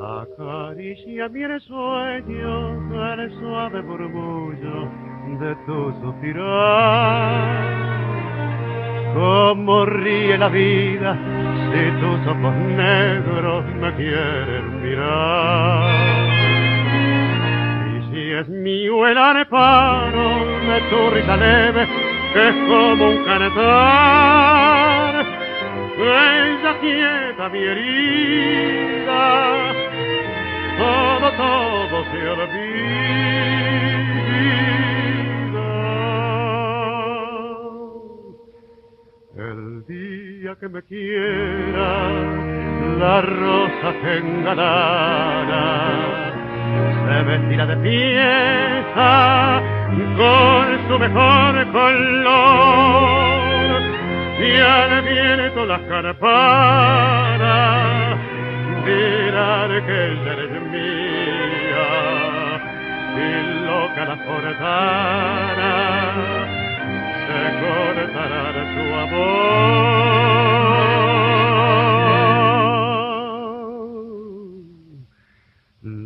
Acaricia mi sueño el suave murmullo de tu suspirar. Como ríe la vida si tus ojos negros me quieren mirar. Y si es mío el amparo de tu risa leve, que es como un cantar, ella quieta mi herida, todo se olvida. El día que me quiera, la rosa que engalara se vestirá de pieza con su mejor color, y al viento las campanas dirán que ella eres mía, y loca la forzana se cortará de su amor.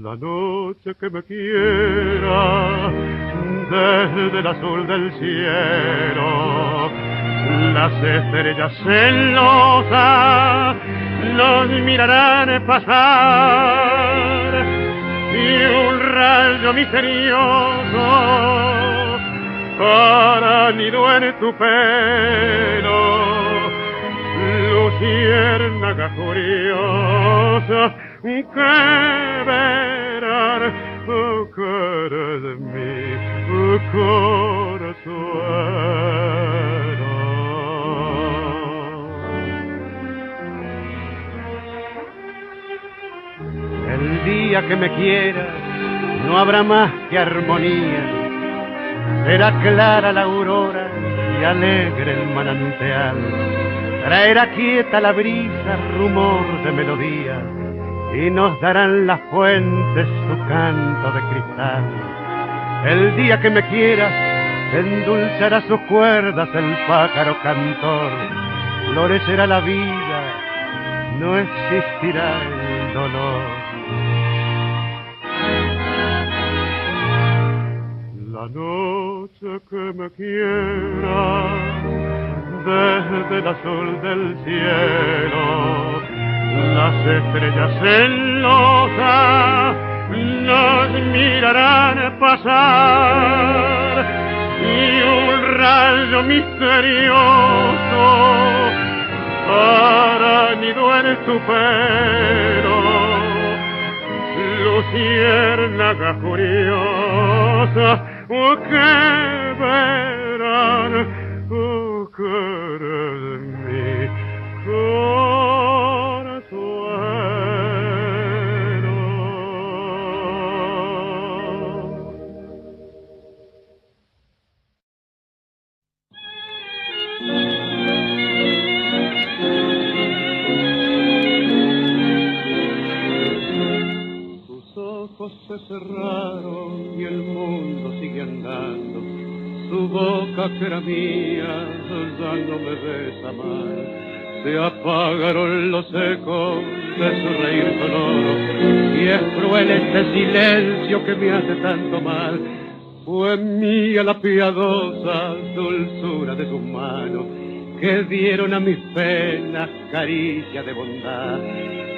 La noche que me quiera, desde el azul del cielo, las estrellas celosas los mirarán pasar, y un rayo misterioso para nido en tu pelo, luciérnaga curiosa, que verán cara de mi corazón. El día que me quieras no habrá más que armonía, será clara la aurora y alegre el manantial, traerá quieta la brisa rumor de melodía, y nos darán las fuentes su canto de cristal. El día que me quieras endulzará sus cuerdas el pájaro cantor, florecerá la vida, no existirá el dolor. La noche que me quiera, desde el azul del cielo, las estrellas celosas nos mirarán pasar, y un rayo misterioso para nido en tu pelo, luciérnaga curiosa, que verán cara de mi se cerraron y el mundo sigue andando, su boca que era mía ya no me besa más, se apagaron los ecos de su reír sonoro, y es cruel este silencio que me hace tanto mal. Fue mía la piadosa dulzura de tus manos, que dieron a mis penas caricia de bondad.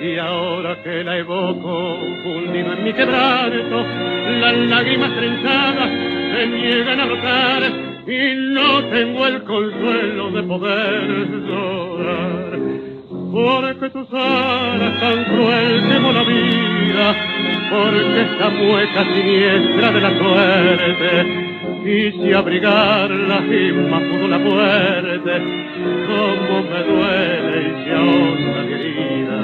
Y ahora que la evoco, fundido en mi quebranto, las lágrimas trenzadas se niegan a brotar, y no tengo el consuelo de poder llorar. Porque tus alas tan cruel como la vida, porque esta mueca siniestra de la suerte, quise abrigarla y más pudo la muerte, como me duele y se ahonda mi herida.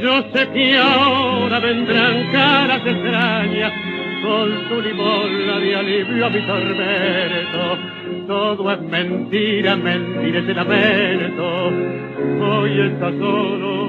Yo sé que ahora vendrán caras extrañas, con su limosna de alivio a mi tormento. Todo es mentira, mentira ese lamento. Hoy está solo